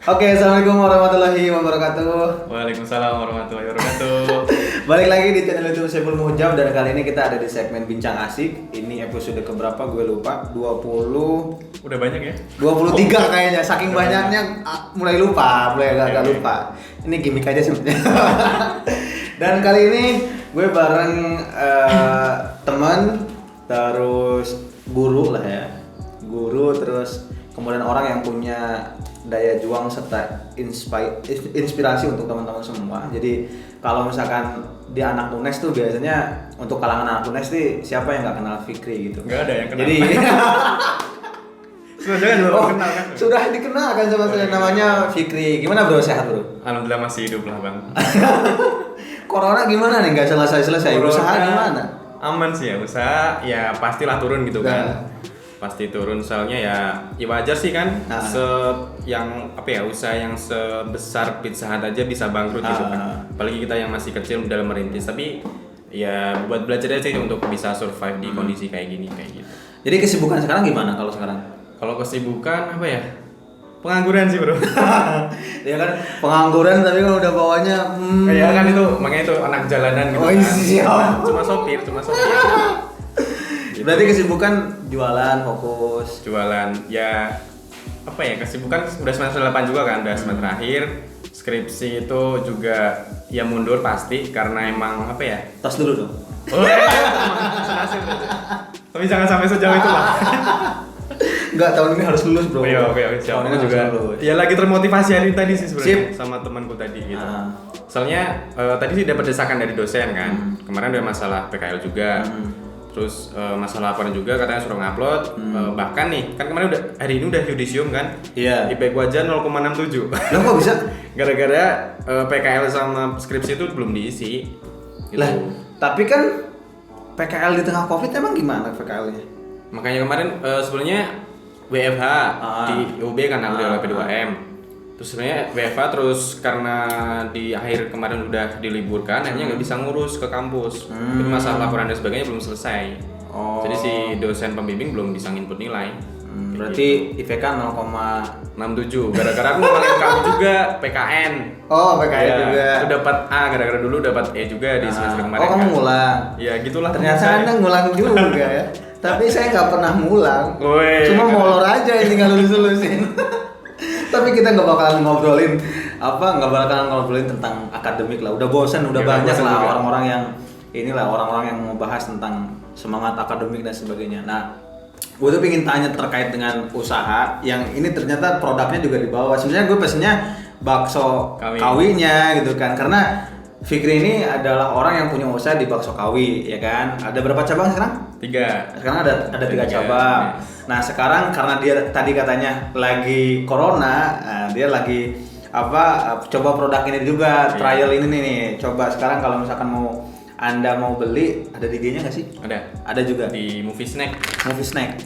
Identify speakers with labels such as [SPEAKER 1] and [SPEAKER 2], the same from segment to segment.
[SPEAKER 1] Oke, assalamualaikum warahmatullahi wabarakatuh.
[SPEAKER 2] Waalaikumsalam warahmatullahi wabarakatuh.
[SPEAKER 1] Balik lagi di channel YouTube Saiful Muhjam dan kali ini kita ada di segmen Bincang Asik. Ini episode keberapa gue lupa. 20
[SPEAKER 2] Udah banyak ya?
[SPEAKER 1] 23 kayaknya. Saking banyaknya mulai lupa, mulai agak lupa. Ini gimmick aja sebenarnya. Dan kali ini gue bareng teman terus guru lah ya. Guru terus kemudian orang yang punya daya juang serta inspirasi untuk teman-teman semua. Jadi kalau misalkan di anak UNES tuh biasanya untuk kalangan anak UNES nih siapa yang nggak kenal Fikri gitu?
[SPEAKER 2] Nggak ada yang kenal.
[SPEAKER 1] Jadi
[SPEAKER 2] kenal kan?
[SPEAKER 1] Sudah dikenal kan sama saya namanya Fikri. Gimana bro, sehat bro?
[SPEAKER 2] Alhamdulillah masih hidup lah bang.
[SPEAKER 1] Corona gimana nih, nggak selesai? Usaha gimana?
[SPEAKER 2] Aman sih ya, usaha ya pastilah turun gitu kan. Pasti turun, soalnya ya wajar sih kan. Usaha yang sebesar Pizza Hut aja bisa bangkrut gitu kan. Apalagi kita yang masih kecil dalam merintis, tapi ya buat belajar aja sih untuk bisa survive di kondisi kayak gini kayak gitu.
[SPEAKER 1] Jadi kesibukan sekarang gimana kalau sekarang?
[SPEAKER 2] Kalau kesibukan apa ya? Pengangguran sih bro.
[SPEAKER 1] Ya kan pengangguran tapi kan udah bawanya
[SPEAKER 2] ya kan itu makanya itu anak jalanan gitu.
[SPEAKER 1] Oh iya.
[SPEAKER 2] Cuma sopir.
[SPEAKER 1] Berarti kesibukan jualan fokus.
[SPEAKER 2] Jualan ya apa ya, kesibukan udah semester 8 juga kan, udah semester akhir. Skripsi itu juga ya mundur pasti karena emang apa ya?
[SPEAKER 1] Tas dulu dong.
[SPEAKER 2] Oh iya. Tapi jangan sampai sejauh itu lah.
[SPEAKER 1] Enggak, tahun ini harus lulus bro.
[SPEAKER 2] Iya, oke. Tahun ini juga. Ya lagi termotivasi hari tadi sih sebenarnya sama temanku tadi gitu. Soalnya tadi sih dapat desakan dari dosen kan. Kemarin ada masalah PKL juga. Terus masalah laporan juga katanya suruh ngupload. Bahkan nih kan kemarin hari ini udah yudisium kan.
[SPEAKER 1] Iya.
[SPEAKER 2] IP gua aja 0,67.
[SPEAKER 1] Lah kok bisa?
[SPEAKER 2] Gara-gara PKL sama skripsi itu belum diisi. Gitu.
[SPEAKER 1] Lah, tapi kan PKL di tengah Covid emang gimana PKL-nya?
[SPEAKER 2] Makanya kemarin sebenarnya WFH di UB kan ambil P2M. Terus sebenarnya WFH terus karena di akhir kemarin udah diliburkan, akhirnya nggak bisa ngurus ke kampus. Jadi masalah laporan dan sebagainya belum selesai. Jadi si dosen pembimbing belum bisa nginput nilai.
[SPEAKER 1] Berarti IPK
[SPEAKER 2] 0,67. Gara-gara aku ngomongin kamu juga PKN.
[SPEAKER 1] Oh, PKN
[SPEAKER 2] ya,
[SPEAKER 1] juga.
[SPEAKER 2] Aku dapat A gara-gara dulu dapat E juga di semester kemarin.
[SPEAKER 1] Oh, kamu
[SPEAKER 2] kan.
[SPEAKER 1] ngulang.
[SPEAKER 2] Ya gitulah.
[SPEAKER 1] Ternyata Anda ngulang juga ya. Tapi saya nggak pernah ngulang. Cuma molor aja ini nggak lulus-lulusin. Tapi kita nggak bakalan ngobrolin tentang akademik lah. Udah bosan, udah banyak lah juga orang-orang yang mau bahas tentang semangat akademik dan sebagainya. Nah, gue tuh pengen tanya terkait dengan usaha yang ini ternyata produknya juga dibawa. Sebenarnya gue pesennya bakso kawinya gitu kan, karena Fikri ini adalah orang yang punya usaha di bakso kawi, ya kan? Ada berapa cabang sekarang?
[SPEAKER 2] 3.
[SPEAKER 1] Sekarang ada 3 cabang. Nah sekarang karena dia tadi katanya lagi corona, dia lagi coba produk ini juga, trial ini nih. Coba sekarang kalau misalkan Anda mau beli, ada di IG-nya nggak sih? Ada juga
[SPEAKER 2] di Movie Snack.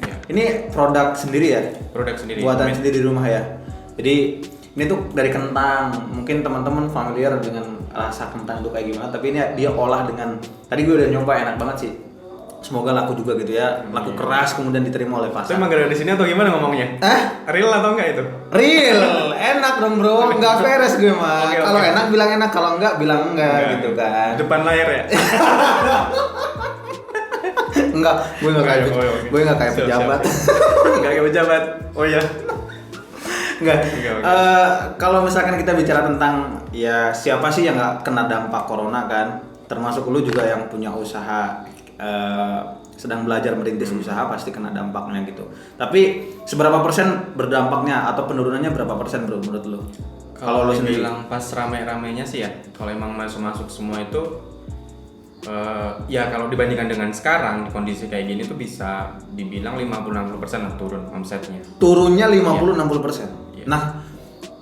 [SPEAKER 1] Ya. Ini produk sendiri ya?
[SPEAKER 2] Produk sendiri.
[SPEAKER 1] Buatan sendiri di rumah ya. Jadi ini tuh dari kentang. Mungkin teman-teman familiar dengan rasa kentang itu kayak gimana, tapi ini dia olah dengan, tadi gue udah nyoba, enak banget sih. Semoga laku juga gitu ya, laku keras kemudian diterima oleh pasar.
[SPEAKER 2] Itu emang gara-gara di sini atau gimana ngomongnya? Real atau enggak itu?
[SPEAKER 1] Real, enak dong bro, nggak beres gue mah.
[SPEAKER 2] Okay.
[SPEAKER 1] Kalau enak bilang enak, kalau enggak bilang enggak gitu kan.
[SPEAKER 2] Depan layar ya?
[SPEAKER 1] Enggak, gue nggak kayak pejabat.
[SPEAKER 2] Nggak kayak pejabat. Oh iya.
[SPEAKER 1] Enggak. Kalau misalkan kita bicara tentang ya siapa sih yang nggak kena dampak corona kan, termasuk lu juga yang punya usaha, sedang belajar merintis usaha pasti kena dampaknya gitu. Tapi seberapa persen berdampaknya atau penurunannya berapa persen bro menurut lu?
[SPEAKER 2] Kalau lu sendiri bilang pas rame-ramenya sih ya, kalau emang masuk semua itu ya kalau dibandingkan dengan sekarang di kondisi kayak gini tuh bisa dibilang 50-60% lah turun omsetnya.
[SPEAKER 1] Turunnya 50-60%. Nah,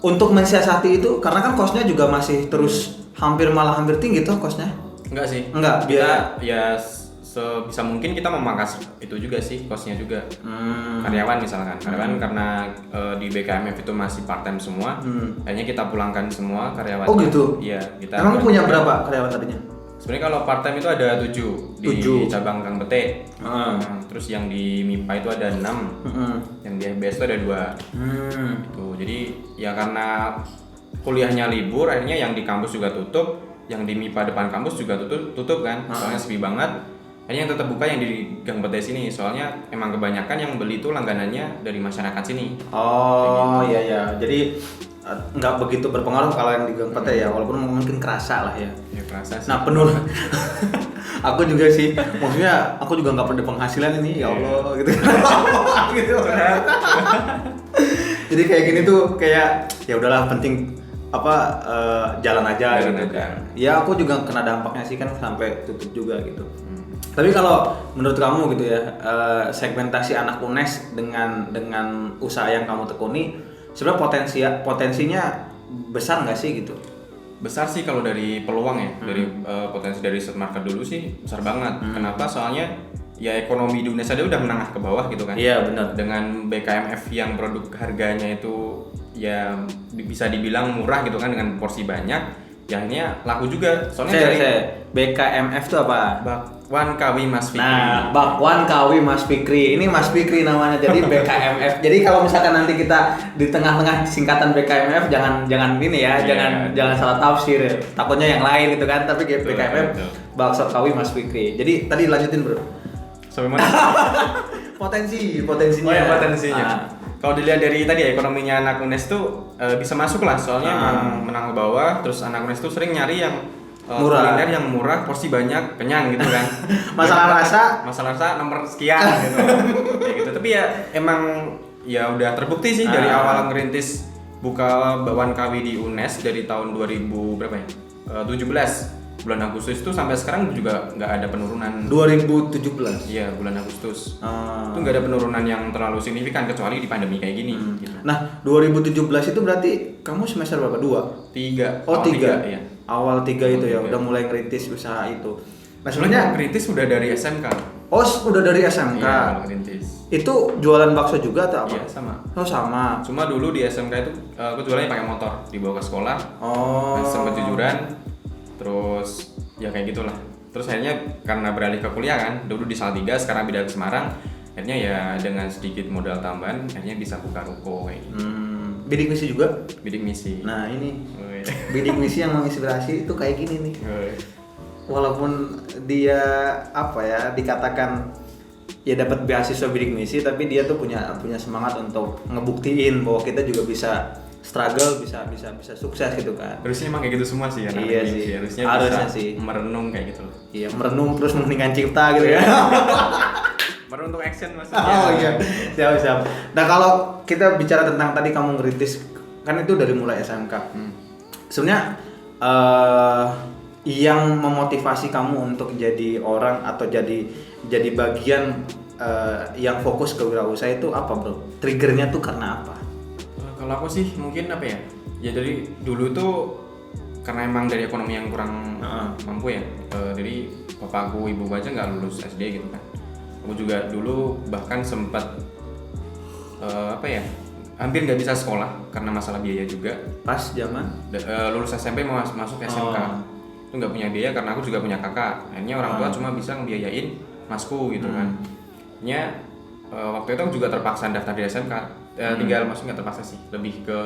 [SPEAKER 1] untuk mensiasati itu karena kan cost-nya juga masih terus hampir tinggi tuh cost-nya.
[SPEAKER 2] Enggak sih.
[SPEAKER 1] Biaya
[SPEAKER 2] ya sebisa mungkin kita memangkas itu juga sih, cost-nya juga. Karyawan misalkan. Karena di BKMF itu masih part time semua. Akhirnya kita pulangkan semua karyawan.
[SPEAKER 1] Oh gitu.
[SPEAKER 2] Iya, kita.
[SPEAKER 1] Emang punya berapa karyawan tadinya?
[SPEAKER 2] Sebenarnya kalau part time itu ada 7 di
[SPEAKER 1] 7.
[SPEAKER 2] cabang Kang Pete.
[SPEAKER 1] Ah.
[SPEAKER 2] Terus yang di MIPA itu ada 6. Yang di FBS itu ada 2. Gitu. Jadi ya karena kuliahnya libur, akhirnya yang di kampus juga tutup, yang di MIPA depan kampus juga tutup kan. Soalnya sepi banget. Akhirnya yang tetap buka yang di Gang Pete sini. Soalnya emang kebanyakan yang beli itu langganannya dari masyarakat sini.
[SPEAKER 1] Oh iya ya. Jadi nggak begitu berpengaruh kalau yang di Gang Pete ya, walaupun mungkin kerasa lah ya.
[SPEAKER 2] Ya kerasa sih.
[SPEAKER 1] Nah penuh. Aku juga sih, maksudnya aku juga nggak ada penghasilan ini, ya Allah gitu. Gitu. Jadi kayak gini tuh kayak ya udahlah, penting jalan aja
[SPEAKER 2] Jalan
[SPEAKER 1] gitu
[SPEAKER 2] aja.
[SPEAKER 1] kan. Ya aku juga kena dampaknya sih kan, sampai tutup juga gitu. Tapi kalau menurut kamu gitu ya, segmentasi anak UNES dengan usaha yang kamu tekuni, sebenarnya potensinya besar nggak sih gitu?
[SPEAKER 2] Besar sih kalau dari peluang ya, dari potensi dari set market dulu sih besar banget. Kenapa? Soalnya ya ekonomi di Indonesia udah menengah ke bawah gitu kan.
[SPEAKER 1] Iya benar.
[SPEAKER 2] Dengan BKMF yang produk harganya itu ya bisa dibilang murah gitu kan, dengan porsi banyak, ya akhirnya laku juga. Soalnya
[SPEAKER 1] BKMF itu apa?
[SPEAKER 2] Bakwan Kawi Mas Fikri.
[SPEAKER 1] Nah, Bakwan Kawi Mas Fikri. Ini Mas Fikri namanya. Jadi BKMF. Jadi kalau misalkan nanti kita di tengah-tengah singkatan BKMF, jangan ini ya, jangan salah tafsir. Takutnya yang lain gitu kan. Tapi BKMF
[SPEAKER 2] betul.
[SPEAKER 1] Bakso Kawi Mas Fikri. Jadi tadi lanjutin, Bro.
[SPEAKER 2] Sampai mana?
[SPEAKER 1] Potensinya.
[SPEAKER 2] Oh ya, potensinya.
[SPEAKER 1] Ah.
[SPEAKER 2] Kalau dilihat dari tadi ya, ekonominya anak UNES tuh bisa masuk lah, soalnya emang menang ke bawah. Terus anak UNES tuh sering nyari yang
[SPEAKER 1] murah,
[SPEAKER 2] kuliner yang murah, porsi banyak, kenyang gitu kan.
[SPEAKER 1] masalah rasa
[SPEAKER 2] nomor sekian gitu. Kayak gitu. Tapi ya emang ya udah terbukti sih dari awal ngerintis buka Bakwan Kawi di UNES dari tahun 2000 berapa ya? 17 bulan Agustus itu sampai sekarang juga nggak ada penurunan.
[SPEAKER 1] 2017.
[SPEAKER 2] Iya, bulan Agustus. Itu nggak ada penurunan yang terlalu signifikan kecuali di pandemi kayak gini. Gitu.
[SPEAKER 1] Nah, 2017 itu berarti kamu semester berapa? 2?
[SPEAKER 2] 3.
[SPEAKER 1] Oh, 3.
[SPEAKER 2] Iya.
[SPEAKER 1] Awal 3 itu ya,
[SPEAKER 2] 3.
[SPEAKER 1] udah mulai ngerintis usaha itu. Nah,
[SPEAKER 2] Sebenarnya
[SPEAKER 1] sebenarnya
[SPEAKER 2] kritis udah dari SMK.
[SPEAKER 1] Oh, udah dari SMK.
[SPEAKER 2] Iya, ngerintis.
[SPEAKER 1] Itu jualan bakso juga atau apa?
[SPEAKER 2] Iya, sama.
[SPEAKER 1] Oh, sama.
[SPEAKER 2] Cuma dulu di SMK itu aku jualannya pakai motor, dibawa ke sekolah.
[SPEAKER 1] Oh.
[SPEAKER 2] Sempat jujuran. Terus ya kayak gitulah. Terus akhirnya karena beralih ke kuliah kan, dulu di Salatiga, sekarang pindah ke Semarang. Akhirnya ya dengan sedikit modal tambahan, akhirnya bisa buka ruko kayak gitu.
[SPEAKER 1] Bidik misi juga?
[SPEAKER 2] Bidik misi.
[SPEAKER 1] Nah, ini
[SPEAKER 2] Oh, iya.
[SPEAKER 1] bidik misi yang menginspirasi itu kayak gini nih.
[SPEAKER 2] Oh, iya.
[SPEAKER 1] Walaupun dia dikatakan ya dapat beasiswa bidik misi, tapi dia tuh punya semangat untuk ngebuktiin bahwa kita juga bisa struggle, bisa sukses gitu kan.
[SPEAKER 2] Harusnya emang kayak gitu semua sih ya.
[SPEAKER 1] Iya sih.
[SPEAKER 2] Harusnya bisa
[SPEAKER 1] sih.
[SPEAKER 2] merenung kayak gitu loh.
[SPEAKER 1] Iya, merenung terus meninggalkan cipta gitu ya.
[SPEAKER 2] Merenung untuk action maksudnya.
[SPEAKER 1] Oh iya, siap. Nah kalau kita bicara tentang tadi kamu ngerintis, kan itu dari mulai SMK. Sebenarnya yang memotivasi kamu untuk jadi orang atau jadi bagian yang fokus ke wirausaha itu apa, Bro? Triggernya tuh karena apa?
[SPEAKER 2] Kalau aku sih mungkin apa ya? Ya dari dulu tuh karena emang dari ekonomi yang kurang mampu ya. Jadi bapakku, ibu aja nggak lulus SD gitu kan. Aku juga dulu bahkan sempat hampir nggak bisa sekolah karena masalah biaya juga. Pas
[SPEAKER 1] zaman
[SPEAKER 2] lulus SMP mau masuk SMK. Itu nggak punya biaya karena aku juga punya kakak. Akhirnya orang tua cuma bisa ngebiayain masku gitu kan. Akhirnya waktu itu aku juga terpaksa daftar di SMK. Tinggal masuk nggak terpaksa sih, lebih ke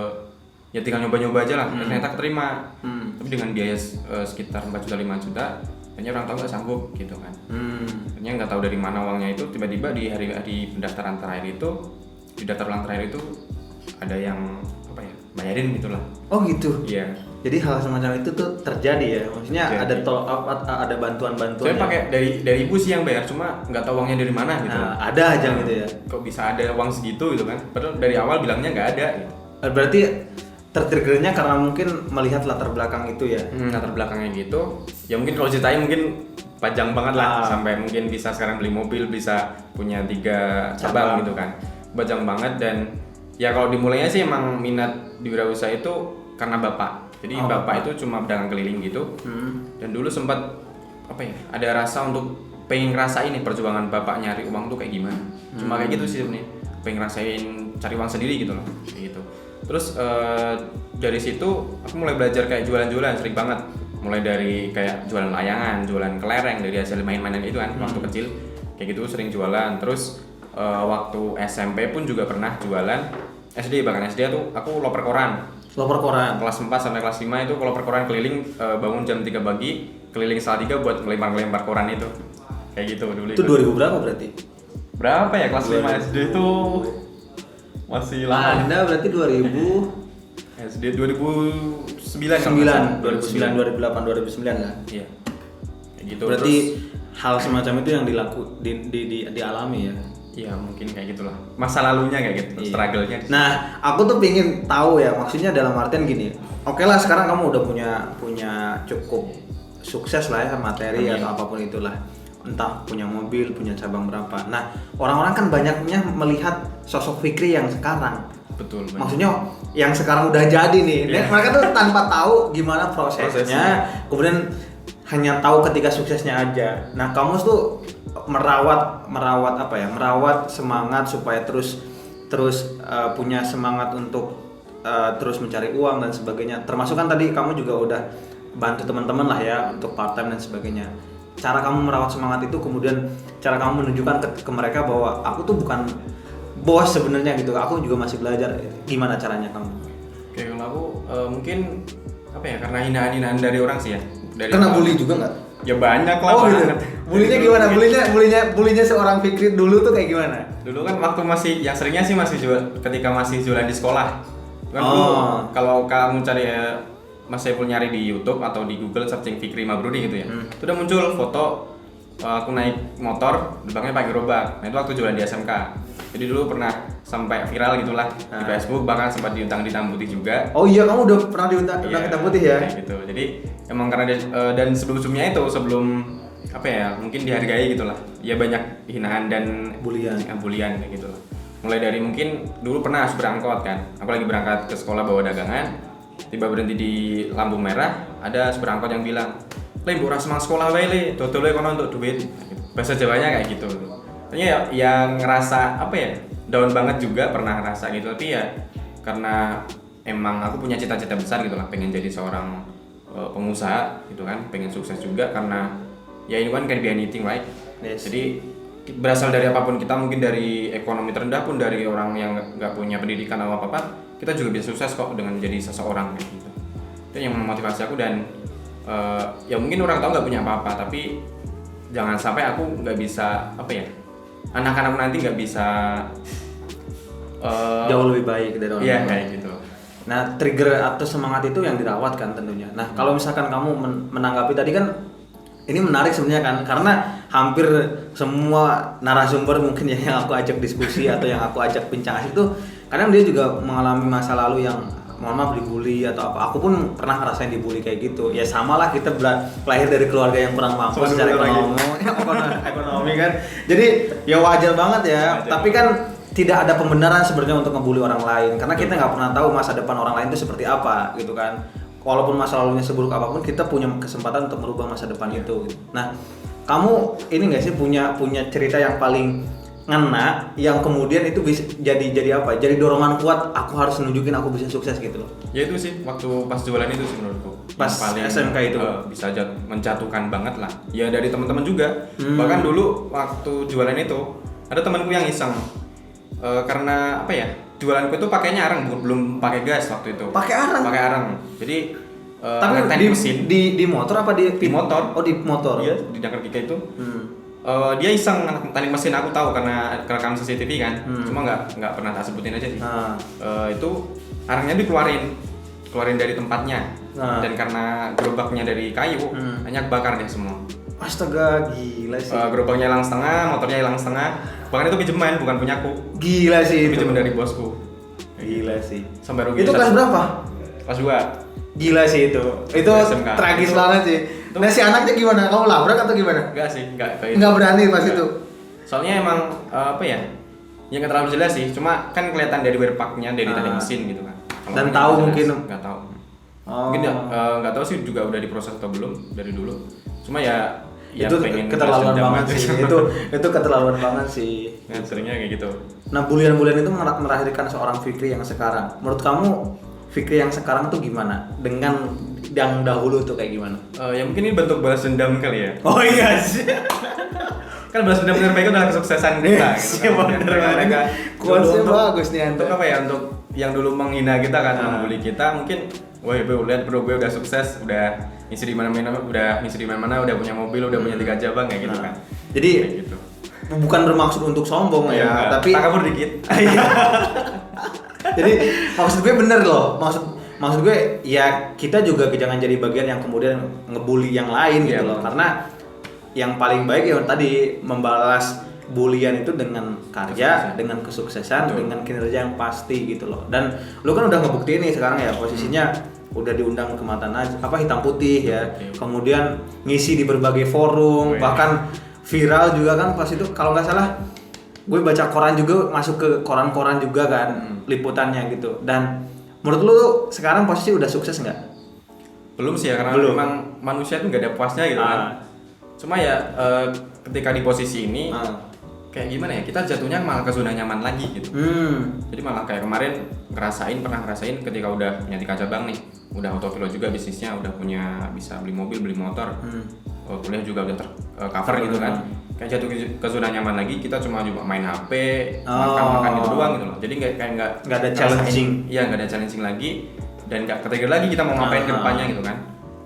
[SPEAKER 2] ya tinggal nyoba-nyoba aja lah. Ternyata keterima. Tapi dengan biaya sekitar 4 juta 5 juta, akhirnya orang tua nggak sanggup gitu kan. Akhirnya nggak tahu dari mana uangnya itu, tiba-tiba di hari pendaftaran terakhir itu, di daftar ulang terakhir itu ada yang bayarin gitulah.
[SPEAKER 1] Oh gitu.
[SPEAKER 2] Iya.
[SPEAKER 1] Jadi hal semacam itu tuh terjadi ya, maksudnya
[SPEAKER 2] Jadi.
[SPEAKER 1] ada bantuan-bantuan.
[SPEAKER 2] Saya pakai dari ibu sih yang bayar, cuma nggak tahu uangnya dari mana gitu.
[SPEAKER 1] Nah, ada aja gitu ya.
[SPEAKER 2] Kok bisa ada uang segitu gitu kan? Padahal dari awal bilangnya nggak ada. Gitu.
[SPEAKER 1] Berarti tertriggernya karena mungkin melihat latar belakang itu ya.
[SPEAKER 2] Latar belakangnya gitu. Ya mungkin kalau ceritain mungkin panjang banget lah, sampai mungkin bisa sekarang beli mobil, bisa punya 3 cabang gitu kan. Panjang banget. Dan ya kalau dimulainya sih emang minat di wirausaha itu karena bapak. Jadi bapak itu cuma pedagang keliling gitu. Dan dulu sempat ada rasa untuk pengen ngerasain nih perjuangan bapak nyari uang tuh kayak gimana. Cuma kayak gitu sih sebenarnya. Pengen ngerasain cari uang sendiri gitu loh. Kayak gitu. Terus dari situ aku mulai belajar kayak jualan-jualan, sering banget. mulai dari kayak jualan layangan, jualan kelereng dari hasil main-mainan itu kan waktu kecil kayak gitu sering jualan. Terus waktu SMP pun juga pernah jualan, SD bahkan SD tuh aku loper koran.
[SPEAKER 1] Loper koran.
[SPEAKER 2] Kelas 4 sampai kelas 5 itu loper koran keliling, bangun jam 3 pagi keliling Salatiga buat ngelempar koran itu. Kayak gitu dulu.
[SPEAKER 1] Itu 2000 berapa berarti?
[SPEAKER 2] Berapa ya kelas 5 SD tuh masih lama.
[SPEAKER 1] Anda berarti 2000
[SPEAKER 2] SD 2009
[SPEAKER 1] 2008 2009 lah.
[SPEAKER 2] Iya. Kayak gitu.
[SPEAKER 1] Berarti
[SPEAKER 2] Terus,
[SPEAKER 1] hal semacam itu yang dialami ya.
[SPEAKER 2] iya mungkin kayak gitulah. Masa lalunya kayak gitu,
[SPEAKER 1] Iya.
[SPEAKER 2] struggle-nya.
[SPEAKER 1] Nah, aku tuh pingin tahu ya, maksudnya dalam artian gini. Oke lah, sekarang kamu udah punya cukup sukses lah ya, materi
[SPEAKER 2] Amin.
[SPEAKER 1] atau apapun itulah. Entah punya mobil, punya cabang berapa. Nah, orang-orang kan banyaknya melihat sosok Fikri yang sekarang.
[SPEAKER 2] Betul. benar.
[SPEAKER 1] Maksudnya yang sekarang udah jadi nih.
[SPEAKER 2] Iya.
[SPEAKER 1] Mereka tuh tanpa tahu gimana prosesnya, kemudian hanya tahu ketika suksesnya aja. Nah, kamu tuh merawat apa ya? Merawat semangat supaya terus punya semangat untuk terus mencari uang dan sebagainya. Termasuk kan tadi kamu juga udah bantu teman-teman lah ya untuk part time dan sebagainya. Cara kamu merawat semangat itu, kemudian cara kamu menunjukkan ke mereka bahwa aku tuh bukan bos sebenarnya gitu. Aku juga masih belajar. Gimana caranya kamu?
[SPEAKER 2] Oke, kalau aku mungkin apa ya? Karena hinaan-hinaan dari orang sih ya. Dari
[SPEAKER 1] Kena
[SPEAKER 2] orang.
[SPEAKER 1] bully juga nggak?
[SPEAKER 2] Ya banyak lah.
[SPEAKER 1] Oh gitu.
[SPEAKER 2] banget.
[SPEAKER 1] Bulinya gimana? Bulinya seorang Fikri dulu tuh kayak gimana?
[SPEAKER 2] Dulu kan waktu masih yang seringnya sih masih ketika masih jualan di sekolah. Kan
[SPEAKER 1] Oh.
[SPEAKER 2] dulu kalau kamu cari Mas Saiful nyari di YouTube atau di Google searching Fikri Mabruri gitu ya. Itu udah muncul foto aku naik motor, di belakangnya pakai gerobak. Nah, itu waktu jualan di SMK. Jadi dulu pernah sampai viral gitulah di Facebook, bahkan sempat diundang di Hitam Putih juga.
[SPEAKER 1] Oh iya, kamu udah pernah diundang
[SPEAKER 2] Iya,
[SPEAKER 1] Hitam Putih ya?
[SPEAKER 2] kayak gitu. Jadi emang karena dan sebelumnya itu sebelum apa ya, mungkin dihargai gitulah. Ya banyak hinaan dan
[SPEAKER 1] Bulian.
[SPEAKER 2] bulian kayak gitu lah. Mulai dari mungkin dulu pernah supir angkot kan. Aku lagi berangkat ke sekolah bawa dagangan, tiba berhenti di lampu merah, ada supir angkot yang bilang, "Le, mbok ora semang sekolah wae le, dodol kono untuk duit." Gitu. Bahasa Jawanya kayak gitu. Ternyata yang ngerasa apa ya? Down banget juga pernah ngerasa gitu, tapi ya karena emang aku punya cita-cita besar gitu lah, pengen jadi seorang pengusaha gitu kan, pengen sukses juga karena ya ini kan can be anything right.
[SPEAKER 1] Yes.
[SPEAKER 2] Jadi berasal dari apapun kita, mungkin dari ekonomi terendah pun, dari orang yang nggak punya pendidikan atau apa-apa, kita juga bisa sukses kok dengan jadi seseorang kayak gitu. Itu yang memotivasi aku dan ya mungkin orang tahu nggak punya apa-apa, tapi jangan sampai aku nggak bisa apa ya, anak-anak nanti nggak bisa
[SPEAKER 1] Jauh lebih baik dari orang
[SPEAKER 2] iya
[SPEAKER 1] lain.
[SPEAKER 2] kayak gitu.
[SPEAKER 1] Nah, trigger atau semangat itu yang dirawat kan tentunya. Nah, kalau misalkan kamu menanggapi tadi kan, ini menarik sebenarnya kan, karena hampir semua narasumber mungkin ya yang aku ajak diskusi atau yang aku ajak bincang asik itu kadang dia juga mengalami masa lalu yang mohon maaf dibully atau apa. Aku pun pernah ngerasain dibully kayak gitu. Ya sama lah, kita lahir dari keluarga yang kurang mampu secara ekonomi kan. Jadi ya wajar banget ya.
[SPEAKER 2] Wajar.
[SPEAKER 1] Tapi kan tidak ada pembenaran sebenarnya untuk ngebully orang lain, karena kita nggak pernah tahu masa depan orang lain itu seperti apa gitu kan. Walaupun masa lalunya seburuk apapun, kita punya kesempatan untuk merubah masa depan itu. Nah, kamu ini nggak sih punya cerita yang paling ngena, yang kemudian itu bisa jadi apa? Jadi dorongan kuat, aku harus nunjukin aku bisa sukses gitu loh.
[SPEAKER 2] Ya itu sih waktu pas jualan itu sih menurutku.
[SPEAKER 1] Pas
[SPEAKER 2] Yang paling,
[SPEAKER 1] SMK itu?
[SPEAKER 2] bisa menjatuhkan banget lah. Ya dari teman-teman juga. Bahkan dulu waktu jualan itu ada temanku yang iseng. Karena apa ya? Jualanku itu pakainya areng, belum pakai gas waktu itu.
[SPEAKER 1] Pakai areng?
[SPEAKER 2] Pakai areng. Jadi
[SPEAKER 1] Tapi
[SPEAKER 2] ngetek mesin
[SPEAKER 1] di motor apa di
[SPEAKER 2] motor.
[SPEAKER 1] Oh, di motor.
[SPEAKER 2] Iya, di Dangkar Kika itu.
[SPEAKER 1] Hmm.
[SPEAKER 2] Dia iseng teknik mesin, aku tahu karena kerekam CCTV kan. Cuma nggak pernah tak sebutin aja sih.
[SPEAKER 1] Nah.
[SPEAKER 2] Itu arengnya dikeluarin dari tempatnya.
[SPEAKER 1] Nah.
[SPEAKER 2] Dan karena gerobaknya dari kayu, hanya kebakar deh semua.
[SPEAKER 1] Astaga, gila sih.
[SPEAKER 2] Gerobaknya hilang setengah, motornya hilang setengah. Bahkan itu pinjaman, bukan punyaku.
[SPEAKER 1] Gila sih itu.
[SPEAKER 2] Pinjaman dari bosku.
[SPEAKER 1] Gila sih.
[SPEAKER 2] Sampai rugi.
[SPEAKER 1] Itu kelas berapa?
[SPEAKER 2] Kelas 2.
[SPEAKER 1] Gila sih itu. Itu
[SPEAKER 2] SMK.
[SPEAKER 1] tragis
[SPEAKER 2] Itu-
[SPEAKER 1] banget sih. Nah, si anaknya gimana? Kamu labrak atau gimana?
[SPEAKER 2] Enggak sih, enggak kayak
[SPEAKER 1] Enggak berani pas
[SPEAKER 2] Enggak.
[SPEAKER 1] itu.
[SPEAKER 2] Soalnya emang apa ya? Ya nggak terlalu jelas sih, cuma kan kelihatan dari wear pack-nya, dari tadi mesin gitu kan. Kalau
[SPEAKER 1] Dan
[SPEAKER 2] orangnya
[SPEAKER 1] tahu
[SPEAKER 2] nggak
[SPEAKER 1] mungkin.
[SPEAKER 2] jelas, nggak tahu.
[SPEAKER 1] Oh.
[SPEAKER 2] Mungkin ya, nggak tahu sih juga udah diproses atau belum dari dulu. Cuma ya
[SPEAKER 1] Itu
[SPEAKER 2] pengen
[SPEAKER 1] keterlaluan
[SPEAKER 2] balas dendam
[SPEAKER 1] banget
[SPEAKER 2] aja.
[SPEAKER 1] sih. itu keterlaluan banget sih.
[SPEAKER 2] Ya, seringnya kayak gitu.
[SPEAKER 1] Nah, bulian-bulian itu melahirkan seorang Fikri yang sekarang. Menurut kamu Fikri yang sekarang tuh gimana? Dengan yang dahulu tuh kayak gimana?
[SPEAKER 2] Ya mungkin ini bentuk balas dendam kali ya.
[SPEAKER 1] Oh iya sih.
[SPEAKER 2] Kan balas dendam dengan mereka adalah kesuksesan kita gitu kan. Mereka
[SPEAKER 1] Kuasnya
[SPEAKER 2] dulu
[SPEAKER 1] bagus nih
[SPEAKER 2] untuk
[SPEAKER 1] Anda.
[SPEAKER 2] apa ya, untuk yang dulu menghina kita kan, membuli kita, mungkin wah bro, lihat bro gue udah sukses, udah ngisi di mana-mana, udah punya mobil, udah punya 3 cabang kayak gitu kan.
[SPEAKER 1] Jadi
[SPEAKER 2] Kayak gitu.
[SPEAKER 1] bukan bermaksud untuk sombong ya,
[SPEAKER 2] Enggak,
[SPEAKER 1] tapi
[SPEAKER 2] tak kabur dikit.
[SPEAKER 1] jadi maksud gue bener loh. Maksud gue ya kita juga jangan jadi bagian yang kemudian ngebully yang lain gitu
[SPEAKER 2] Iya,
[SPEAKER 1] loh.
[SPEAKER 2] betul.
[SPEAKER 1] Karena yang paling baik ya tadi membalas bulian itu dengan karya, dengan kesuksesan,
[SPEAKER 2] Betul.
[SPEAKER 1] dengan kinerja yang pasti gitu loh. Dan lu kan udah ngebuktiin nih sekarang ya posisinya udah diundang ke Mata Hitam Putih ya.
[SPEAKER 2] Oke.
[SPEAKER 1] Kemudian ngisi di berbagai forum,
[SPEAKER 2] Oh, iya.
[SPEAKER 1] bahkan viral juga kan pas itu kalau nggak salah gue baca koran juga, masuk ke koran-koran juga kan liputannya gitu. Dan menurut lu sekarang posisi udah sukses nggak?
[SPEAKER 2] Belum sih ya, karena
[SPEAKER 1] Belum.
[SPEAKER 2] memang manusia tuh nggak ada puasnya gitu kan. Cuma ya ketika di posisi ini kayak gimana ya, kita jatuhnya malah ke zona nyaman lagi gitu. Jadi malah kayak kemarin pernah ngerasain ketika udah punya 3 cabang nih, udah autopilot juga bisnisnya, udah punya bisa beli mobil, beli motor, kuliah juga udah cover gitu kan. Kayak jatuh ke zona nyaman lagi, kita cuma main HP, makan gitu doang gitu loh. Jadi nggak
[SPEAKER 1] ada challenging.
[SPEAKER 2] Iya, nggak ada challenging lagi, dan nggak ketrigger lagi kita mau ngapain ke depannya gitu kan.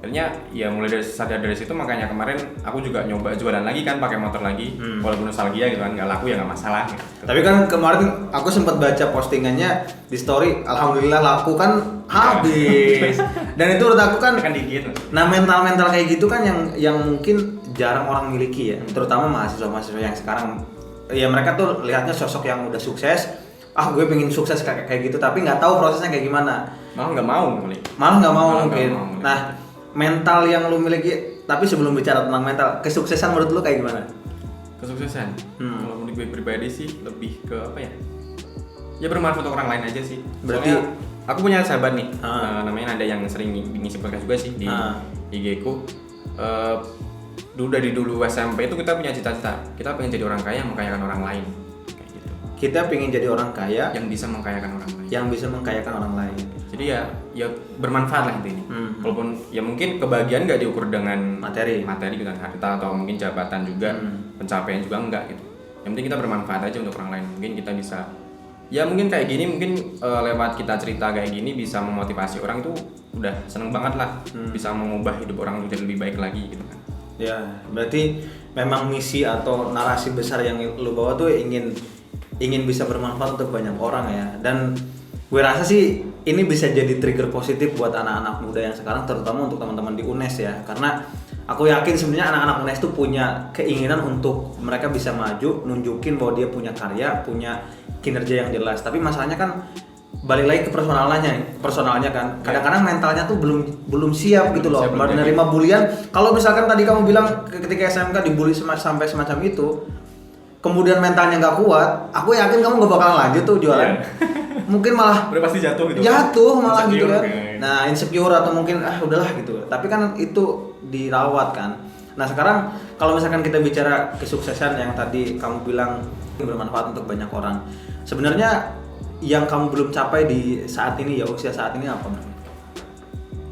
[SPEAKER 2] Akhirnya ya mulai sadar dari situ, makanya kemarin aku juga nyoba jualan lagi kan, pakai motor lagi, walaupun nostalgia gitu kan, nggak laku ya nggak masalah gitu.
[SPEAKER 1] Tapi kan kemarin aku sempat baca postingannya di story, alhamdulillah laku kan habis. Dan itu menurut aku kan
[SPEAKER 2] Dikit.
[SPEAKER 1] nah mental kayak gitu kan yang mungkin jarang orang miliki ya, terutama mahasiswa-mahasiswa yang sekarang ya mereka tuh lihatnya sosok yang udah sukses, gue pengen sukses kayak gitu, tapi nggak tahu prosesnya kayak gimana.
[SPEAKER 2] Malah nggak mau kali.
[SPEAKER 1] Malah nggak mau
[SPEAKER 2] Malah
[SPEAKER 1] mungkin.
[SPEAKER 2] nggak mau.
[SPEAKER 1] Nah, mental yang lu miliki, tapi sebelum bicara tentang mental, kesuksesan menurut lu kayak gimana?
[SPEAKER 2] Kesuksesan. Kalau menurut gue pribadi sih lebih ke apa ya? Ya bermanfaat untuk orang lain aja sih.
[SPEAKER 1] Berarti-
[SPEAKER 2] Soalnya aku punya sahabat nih, namanya Nanda, yang sering ngisi podcast juga sih di IG ku. Dari dulu SMP itu kita punya cita-cita, kita pengen jadi orang kaya yang mengkayakan orang lain, kayak gitu.
[SPEAKER 1] Kita pengen jadi orang kaya
[SPEAKER 2] Yang bisa mengkayakan orang lain.
[SPEAKER 1] yang bisa mengkayakan orang lain.
[SPEAKER 2] Jadi ya bermanfaat lah intinya. Walaupun ya mungkin kebahagiaan nggak diukur dengan
[SPEAKER 1] Materi.
[SPEAKER 2] dengan harta atau mungkin jabatan juga, pencapaian juga enggak gitu. Yang penting kita bermanfaat aja untuk orang lain. Mungkin kita bisa, ya mungkin kayak gini, mungkin lewat kita cerita kayak gini bisa memotivasi orang, itu udah seneng banget lah. Bisa mengubah hidup orang menjadi lebih baik lagi gitu kan.
[SPEAKER 1] Ya, berarti memang misi atau narasi besar yang lu bawa tuh ingin bisa bermanfaat untuk banyak orang ya. Dan gue rasa sih ini bisa jadi trigger positif buat anak-anak muda yang sekarang, terutama untuk teman-teman di UNES ya. Karena aku yakin sebenarnya anak-anak UNES tuh punya keinginan untuk mereka bisa maju, nunjukin bahwa dia punya karya, punya kinerja yang jelas. Tapi masalahnya kan balik lagi ke personalnya kan. Kadang-kadang mentalnya tuh belum siap gitu loh menerima bulian. Kalau misalkan tadi kamu bilang ketika SMK dibully sampai semacam itu, kemudian mentalnya nggak kuat, aku yakin kamu nggak bakalan lanjut tuh jualan. Mungkin malah
[SPEAKER 2] Udah pasti jatuh gitu.
[SPEAKER 1] jatuh malah gitu kan.
[SPEAKER 2] Kayak.
[SPEAKER 1] Nah, insecure atau mungkin udahlah gitu. Tapi kan itu dirawat kan. Nah, sekarang kalau misalkan kita bicara kesuksesan yang tadi kamu bilang bermanfaat untuk banyak orang, sebenarnya yang kamu belum capai di saat ini ya, usia saat ini apa?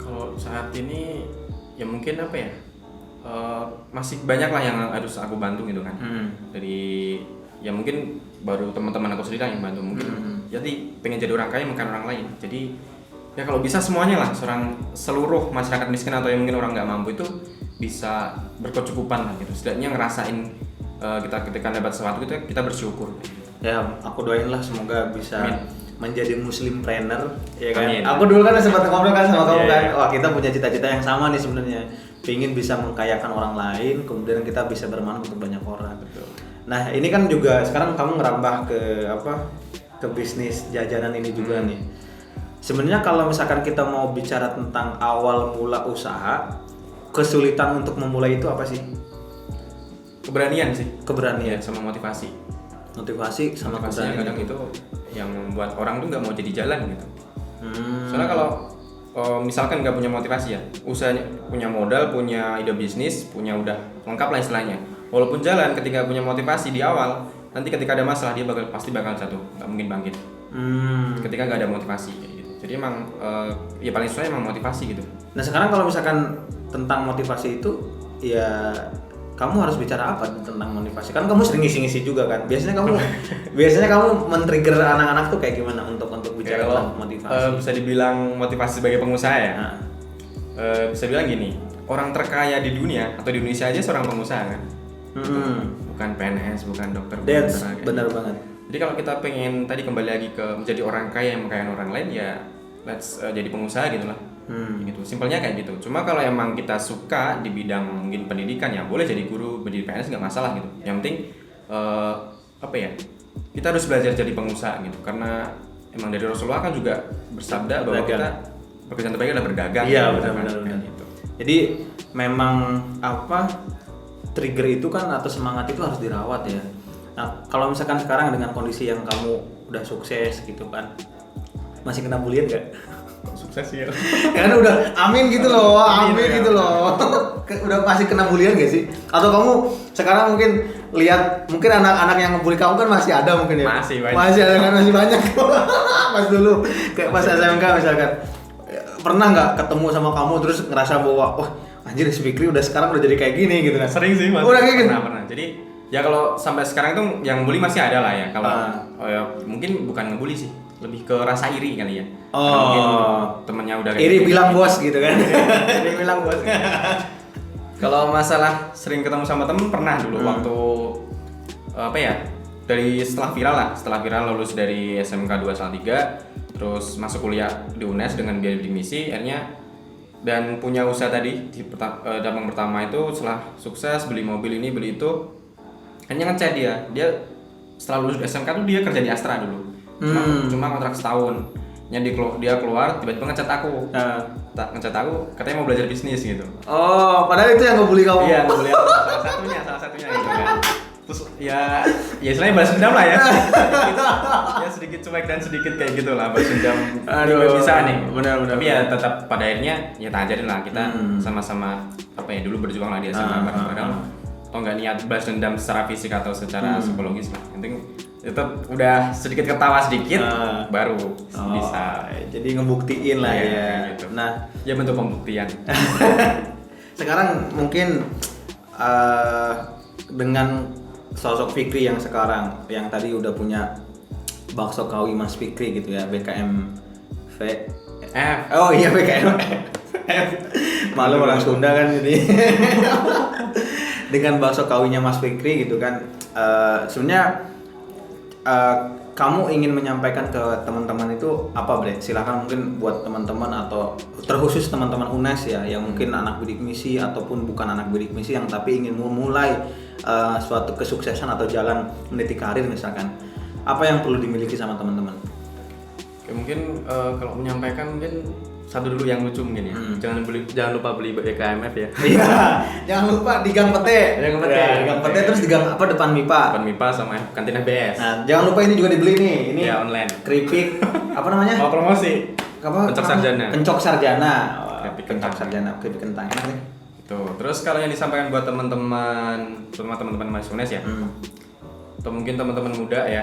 [SPEAKER 2] Kalau saat ini ya mungkin apa ya, masih banyak lah yang harus aku bantu gitu kan. Dari ya mungkin baru teman-teman aku sendiri yang bantu, mungkin jadi pengen jadi orang kaya makan orang lain. Jadi ya kalau bisa semuanya lah, seluruh masyarakat miskin atau yang mungkin orang nggak mampu itu bisa berkecukupan lah gitu, setidaknya ngerasain kita ketika dapat sesuatu kita bersyukur gitu.
[SPEAKER 1] Ya, aku doain lah semoga bisa menjadi muslim trainer ya kan.
[SPEAKER 2] Amin.
[SPEAKER 1] Aku dulu kan sempat ngobrol kan sama kamu kan.
[SPEAKER 2] Yeah.
[SPEAKER 1] Wah, kita punya cita-cita yang sama nih sebenarnya. Pengin bisa mengkayakan orang lain, kemudian kita bisa bermanfaat untuk banyak orang.
[SPEAKER 2] Betul.
[SPEAKER 1] Nah, ini kan juga sekarang kamu ngerambah ke bisnis jajanan ini juga nih. Sebenarnya kalau misalkan kita mau bicara tentang awal mula usaha, kesulitan untuk memulai itu apa sih?
[SPEAKER 2] Keberanian sih.
[SPEAKER 1] Keberanian,
[SPEAKER 2] Sama motivasi.
[SPEAKER 1] motivasi sama
[SPEAKER 2] Motivasinya
[SPEAKER 1] keberanian.
[SPEAKER 2] kadang itu yang membuat orang tuh nggak mau jadi jalan gitu. Soalnya kalau misalkan nggak punya motivasi ya, usahanya punya modal, punya ide bisnis, punya udah lengkap lah istilahnya. Walaupun jalan, ketika punya motivasi di awal, nanti ketika ada masalah dia pasti bakal jatuh, nggak mungkin bangkit. Ketika nggak ada motivasi kayak gitu. Jadi emang ya paling susah emang motivasi gitu.
[SPEAKER 1] Nah sekarang kalau misalkan tentang motivasi itu, ya kamu harus bicara apa tentang motivasi? Kan kamu sering ngisi-ngisi juga kan. Biasanya kamu men-trigger anak-anak tuh kayak gimana untuk bicara tentang motivasi?
[SPEAKER 2] Bisa dibilang motivasi sebagai pengusaha ya.
[SPEAKER 1] Nah.
[SPEAKER 2] Bisa bilang gini, orang terkaya di dunia atau di Indonesia aja seorang pengusaha kan. Bukan PNS, bukan dokter.
[SPEAKER 1] That's benar banget.
[SPEAKER 2] Jadi kalau kita pengen tadi kembali lagi ke menjadi orang kaya yang mengkayakan orang lain ya let's jadi pengusaha gitu lah. Gitu. Simpelnya kayak gitu. Cuma kalau emang kita suka di bidang mungkin pendidikan ya boleh jadi guru, menjadi PNS nggak masalah gitu. Yang penting apa ya? Kita harus belajar jadi pengusaha gitu. Karena emang dari Rasulullah kan juga bersabda bahwa kita pekerjaan terbaik adalah berdagang.
[SPEAKER 1] Iya
[SPEAKER 2] gitu,
[SPEAKER 1] benar.
[SPEAKER 2] Gitu.
[SPEAKER 1] Jadi memang trigger itu kan atau semangat itu harus dirawat ya. Nah kalau misalkan sekarang dengan kondisi yang kamu udah sukses gitu kan, masih kena bulian gak?
[SPEAKER 2] Sukses ya.
[SPEAKER 1] Karena udah amin gitu loh, amin gitu loh. Udah masih kena bulian gak sih? Atau kamu sekarang mungkin lihat mungkin anak-anak yang ngebully kamu kan masih ada mungkin ya?
[SPEAKER 2] Masih banyak.
[SPEAKER 1] Masih ada kan, masih banyak. Pas dulu kayak pas SMK misalkan. Pernah nggak ketemu sama kamu terus ngerasa bahwa wah anjir si Fikri udah sekarang udah jadi kayak gini gitu kan?
[SPEAKER 2] Sering sih mas.
[SPEAKER 1] Udah kayak gitu.
[SPEAKER 2] Pernah. Jadi ya kalau sampai sekarang tuh yang bully masih ada lah ya. Kalau ya, mungkin bukan ngebully sih, lebih ke rasa iri kali ya. Mungkin temennya udah kayak
[SPEAKER 1] iri
[SPEAKER 2] gitu.
[SPEAKER 1] bilang bos gitu kan?
[SPEAKER 2] Iri bilang bos. Kalau masalah sering ketemu sama temen pernah dulu waktu apa ya? Setelah viral lulus dari SMK 2 Salatiga, terus masuk kuliah di UNES dengan biaya dimisi, akhirnya dan punya usaha tadi di cabang pertama itu setelah sukses beli mobil ini beli itu, hanya ngechat dia setelah lulus SMK tuh dia kerja di Astra dulu, cuma kontrak setahun. Dia keluar tiba-tiba ngechat aku, ngechat aku katanya mau belajar bisnis gitu.
[SPEAKER 1] Oh padahal itu yang ngebully kamu?
[SPEAKER 2] Iya ngebully aku, salah satunya gitu kan. Terus ya istilahnya balas dendam lah ya. Ya sedikit cuek dan sedikit kayak gitu lah, balas dendam.
[SPEAKER 1] Aduh,
[SPEAKER 2] bisa nih.
[SPEAKER 1] Benar.
[SPEAKER 2] Tapi ya tetap pada akhirnya ya tak ajarin lah kita sama-sama apa ya dulu berjuang lah di SMA bareng-bareng. Atau nggak niat balas dendam secara fisik atau secara psikologis lah. Yang penting tetap udah sedikit ketawa sedikit baru bisa.
[SPEAKER 1] Jadi ngebuktiin lah ya.
[SPEAKER 2] Gitu.
[SPEAKER 1] Nah
[SPEAKER 2] ya bentuk pembuktian.
[SPEAKER 1] Sekarang mungkin dengan sosok Fikri yang sekarang, yang tadi udah punya bakso kawi Mas Fikri gitu ya, BKM
[SPEAKER 2] F.
[SPEAKER 1] Oh iya BKM F. Malu orang Sunda kan jadi. Dengan bakso kawinya Mas Fikri gitu kan, sebenarnya kamu ingin menyampaikan ke teman-teman itu apa Bre? Silahkan mungkin buat teman-teman atau terkhusus teman-teman UNES ya, yang mungkin anak bidik misi ataupun bukan anak bidik misi yang tapi ingin memulai suatu kesuksesan atau jalan meniti karir misalkan, apa yang perlu dimiliki sama teman-teman?
[SPEAKER 2] Oke, mungkin kalau menyampaikan mungkin satu dulu yang lucu mungkin ya. Jangan lupa beli BKMF ya.
[SPEAKER 1] Iya, jangan lupa di Gang Pete. Di Gang Pete terus di Gang apa depan MIPA.
[SPEAKER 2] Depan MIPA sama kantin FBS.
[SPEAKER 1] Nah, jangan lupa ini juga dibeli nih. Ini
[SPEAKER 2] ya online.
[SPEAKER 1] Keripik apa namanya?
[SPEAKER 2] Mau promosi.
[SPEAKER 1] Apa?
[SPEAKER 2] Kencok Sarjana.
[SPEAKER 1] Kencok Sarjana.
[SPEAKER 2] Keripik
[SPEAKER 1] Kencok
[SPEAKER 2] kentang.
[SPEAKER 1] Sarjana, keripik kentang. Enak nih.
[SPEAKER 2] Tuh, terus kalau yang disampaikan buat teman-teman, terutama teman-teman Mas UNES ya. Atau mungkin teman-teman muda ya.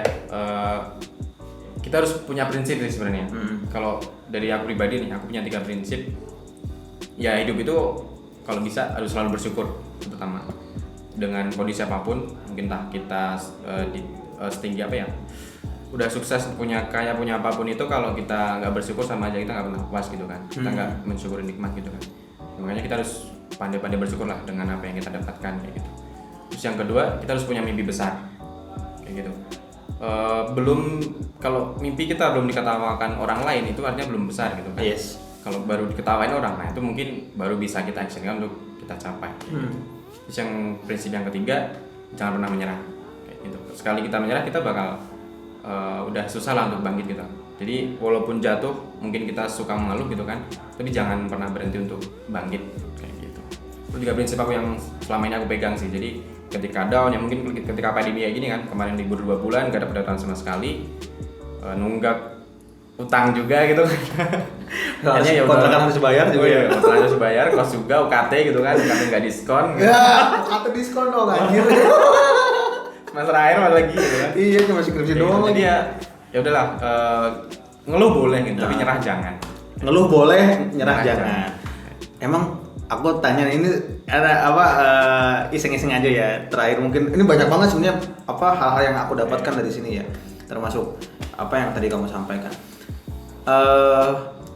[SPEAKER 2] Kita harus punya prinsip sih sebenarnya. Kalau dari aku pribadi nih, aku punya 3 prinsip. Ya hidup itu kalau bisa harus selalu bersyukur pertama. Dengan kondisi apapun, mungkin kita di setinggi apa ya, udah sukses punya apapun itu, kalau kita nggak bersyukur sama aja kita nggak pernah puas gitu kan. Kita nggak mensyukuri nikmat gitu kan. Makanya kita harus pandai-pandai bersyukur lah dengan apa yang kita dapatkan kayak gitu. Terus yang kedua, kita harus punya mimpi besar kayak gitu. Kalau mimpi kita belum diketawakan orang lain itu artinya belum besar gitu kan.
[SPEAKER 1] Yes.
[SPEAKER 2] Kalau baru diketawain orang, nah itu mungkin baru bisa kita actionkan untuk kita capai. Terus yang prinsip yang ketiga, jangan pernah menyerah kayak gitu. Sekali kita menyerah kita bakal udah susah lah untuk bangkit gitu. Jadi walaupun jatuh mungkin kita suka mengeluh gitu kan, tapi jangan pernah berhenti untuk bangkit kayak gitu. Itu 3 prinsip aku yang selama ini aku pegang sih. Jadi ketika down ya mungkin ketika pandemi kayak gini kan, kemarin libur 2 bulan gak ada pendapatan sama sekali, nunggak utang juga gitu kan. Hanya ya
[SPEAKER 1] kontrakan harus bayar juga ya.
[SPEAKER 2] Kontrakan harus bayar, kos juga, UKT gitu kan, UKT nggak diskon.
[SPEAKER 1] Ya, UKT diskon dong anjir.
[SPEAKER 2] Semester akhir malah lagi gitu kan.
[SPEAKER 1] Iya, cuma skripsi doang.
[SPEAKER 2] Jadi ya udahlah, ngeluh boleh gitu, tapi nyerah jangan.
[SPEAKER 1] Ngeluh boleh, nyerah jangan. Emang aku tanya ini ada apa iseng-iseng aja ya. Terakhir mungkin ini banyak banget sebenarnya apa hal-hal yang aku dapatkan dari sini ya. Termasuk apa yang tadi kamu sampaikan.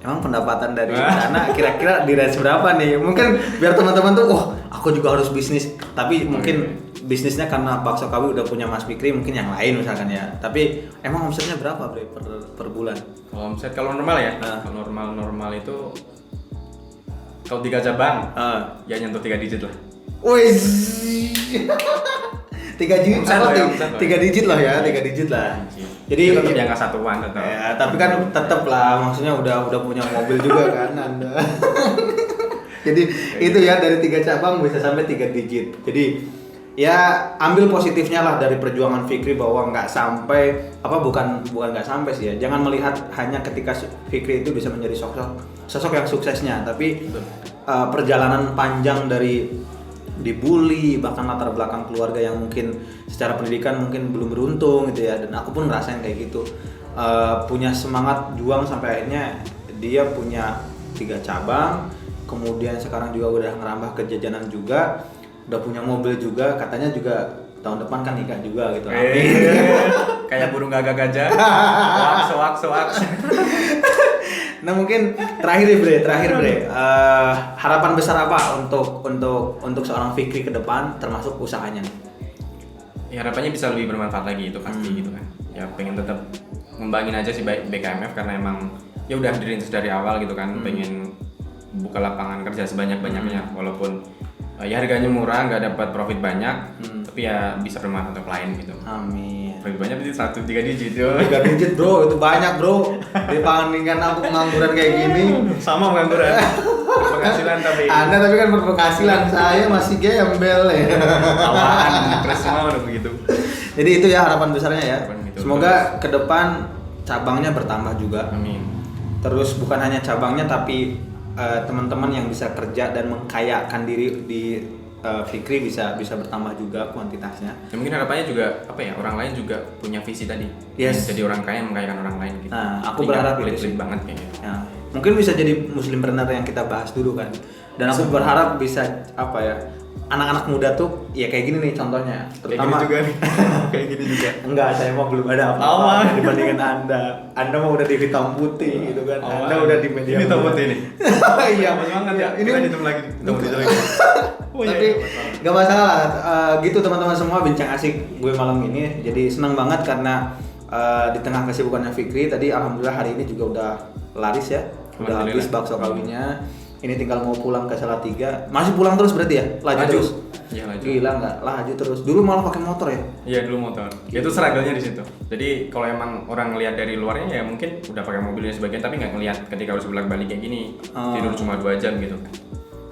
[SPEAKER 1] Emang pendapatan dari sana kira-kira di range berapa nih? Mungkin biar teman-teman tuh, oh aku juga harus bisnis. Tapi mungkin bisnisnya karena Bakso Kawi udah punya Mas Fikri, mungkin yang lain misalkan ya. Tapi emang omsetnya berapa Bre per bulan?
[SPEAKER 2] Kalau omset kalau normal ya, kalau normal itu kalau 3 cabang, ya nyentuh 3 digit lah.
[SPEAKER 1] Wih, 3 digit,
[SPEAKER 2] Omset
[SPEAKER 1] 3 digit lah ya, 3 digit lah. Jadi
[SPEAKER 2] tetap yang satuan tetap.
[SPEAKER 1] Ya, tapi kan tetap lah, maksudnya udah punya mobil juga kan Anda. Jadi itu ya dari 3 cabang bisa sampai 3 digit. Jadi ya ambil positifnya lah dari perjuangan Fikri bahwa nggak sampai apa bukan nggak sampai sih ya. Jangan melihat hanya ketika Fikri itu bisa menjadi sosok yang suksesnya, tapi perjalanan panjang dari dibully, bahkan latar belakang keluarga yang mungkin secara pendidikan mungkin belum beruntung gitu ya, dan aku pun ngerasain kayak gitu, punya semangat juang sampai akhirnya dia punya 3 cabang, kemudian sekarang juga udah ngerambah ke jajanan juga, udah punya mobil juga, katanya juga tahun depan kan nikah juga gitu. Amin.
[SPEAKER 2] Kayak burung gagak gajah. Waks.
[SPEAKER 1] Nah mungkin terakhir Bre, harapan besar apa untuk seorang Fikri ke depan termasuk usahanya?
[SPEAKER 2] Ya harapannya bisa lebih bermanfaat lagi itu pasti gitu kan. Ya pengen tetap ngembangin aja sih BKMF karena emang ya udah dirintis dari awal gitu kan, pengen buka lapangan kerja sebanyak-banyaknya walaupun ya harganya murah, nggak dapat profit banyak, tapi ya bisa bermanfaat untuk klien gitu.
[SPEAKER 1] Amin.
[SPEAKER 2] Profit banyak berarti 3 digit yo.
[SPEAKER 1] 3 digit bro, itu banyak bro. Dibandingkan aku pengangguran kayak gini.
[SPEAKER 2] Sama pengangguran. Penghasilan tapi.
[SPEAKER 1] Anda tapi kan berpenghasilan, saya masih gembel ya.
[SPEAKER 2] Awaan, terus semua udah begitu.
[SPEAKER 1] Jadi itu ya harapan besarnya ya.
[SPEAKER 2] Gitu,
[SPEAKER 1] semoga ke depan cabangnya bertambah juga.
[SPEAKER 2] Amin.
[SPEAKER 1] Terus bukan hanya cabangnya tapi teman-teman yang bisa kerja dan mengkayakan diri di Fikri bisa bertambah juga kuantitasnya.
[SPEAKER 2] Ya, mungkin harapannya juga apa ya, orang lain juga punya visi tadi.
[SPEAKER 1] Yes.
[SPEAKER 2] Jadi orang kaya mengkayakan orang lain gitu.
[SPEAKER 1] Nah, aku berharap itu sih
[SPEAKER 2] banget kayak gitu.
[SPEAKER 1] Ya, mungkin bisa jadi muslimpreneur yang kita bahas dulu kan. Dan aku berharap bisa apa ya, anak-anak muda tuh ya kayak gini nih contohnya, terutama
[SPEAKER 2] kayak gini juga nih. Kayak gini juga.
[SPEAKER 1] Enggak, saya mau belum ada apa-apa dibandingkan Anda. Anda mau udah di hitam putih gitu kan. Anda udah di media.
[SPEAKER 2] Ini hitam putih nih.
[SPEAKER 1] Iya,
[SPEAKER 2] banget ya.
[SPEAKER 1] Ini
[SPEAKER 2] kita hitam lagi. Hitam putih lagi.
[SPEAKER 1] Tapi nggak masalah lah. Gitu teman-teman semua, bincang asik gue malam ini. Jadi senang banget karena di tengah kesibukannya Fikri tadi alhamdulillah hari ini juga udah laris ya. Udah habis Bakso Kawinya. Ini tinggal mau pulang ke Salatiga. Masih pulang terus berarti ya? Laju terus.
[SPEAKER 2] Iya, laju.
[SPEAKER 1] Gila nggak? Laju terus. Dulu malah pakai motor ya?
[SPEAKER 2] Iya, dulu motor. Itu struggle-nya di situ. Jadi kalau emang orang ngelihat dari luarnya ya mungkin udah pakai mobilnya sebagian, tapi nggak ngelihat ketika harus bolak-balik kayak gini. Tidur cuma 2 jam gitu.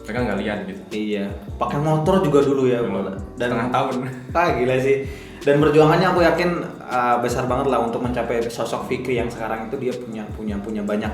[SPEAKER 2] Mereka nggak lihat gitu.
[SPEAKER 1] Iya. Pakai motor juga dulu ya.
[SPEAKER 2] Dulu.
[SPEAKER 1] Dan
[SPEAKER 2] setengah tahun.
[SPEAKER 1] Gila sih. Dan perjuangannya aku yakin besar banget lah untuk mencapai sosok Fikri yang sekarang itu dia punya banyak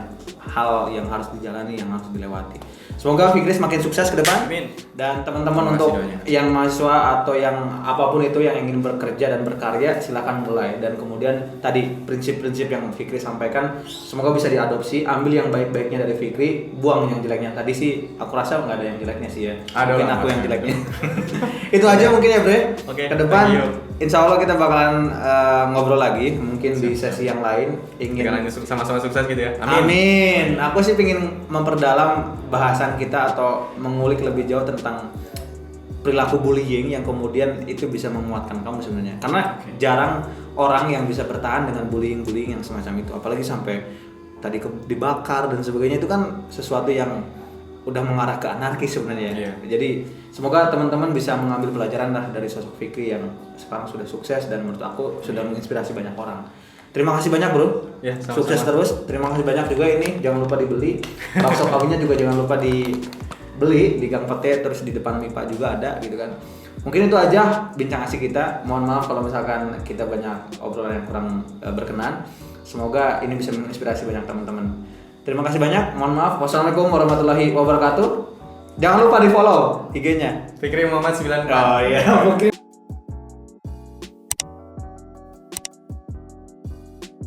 [SPEAKER 1] hal yang harus dijalani, yang harus dilewati. Semoga Fikri semakin sukses ke depan.
[SPEAKER 2] Amin.
[SPEAKER 1] Dan teman-teman untuk yang mahasiswa atau yang apapun itu yang ingin bekerja dan berkarya, silakan mulai. Dan kemudian tadi prinsip-prinsip yang Fikri sampaikan semoga bisa diadopsi, ambil yang baik-baiknya dari Fikri, buang yang jeleknya. Tadi sih aku rasa nggak ada yang jeleknya sih ya. Mungkin aku yang jeleknya. Itu aja mungkin ya Bre.
[SPEAKER 2] Oke,
[SPEAKER 1] ke depan insya Allah kita bakalan ngobrol lagi mungkin di sesi yang lain. Ingin
[SPEAKER 2] sama-sama sukses gitu ya.
[SPEAKER 1] Amin. Aku sih pengen memperdalam bahasan kita atau mengulik lebih jauh tentang perilaku bullying yang kemudian itu bisa memuatkan kamu sebenarnya. Karena jarang orang yang bisa bertahan dengan bullying yang semacam itu, apalagi sampai tadi dibakar dan sebagainya. Itu kan sesuatu yang udah mengarah ke anarkis sebenarnya. Yeah. Jadi semoga teman-teman bisa mengambil pelajaran lah dari sosok Fikri yang sekarang sudah sukses dan menurut aku sudah menginspirasi banyak orang. Terima kasih banyak bro,
[SPEAKER 2] ya,
[SPEAKER 1] sukses terus. Terima kasih banyak juga ini, jangan lupa dibeli. Bakso Kawinya juga jangan lupa dibeli di Gang Pete, terus di depan MIPA juga ada gitu kan. Mungkin itu aja bincang asik kita. Mohon maaf kalau misalkan kita banyak obrolan yang kurang berkenan. Semoga ini bisa menginspirasi banyak teman-teman. Terima kasih banyak, mohon maaf. Wassalamualaikum warahmatullahi wabarakatuh. Jangan lupa di follow IG-nya
[SPEAKER 2] Fikri Muhammad 9.
[SPEAKER 1] Oh iya, mungkin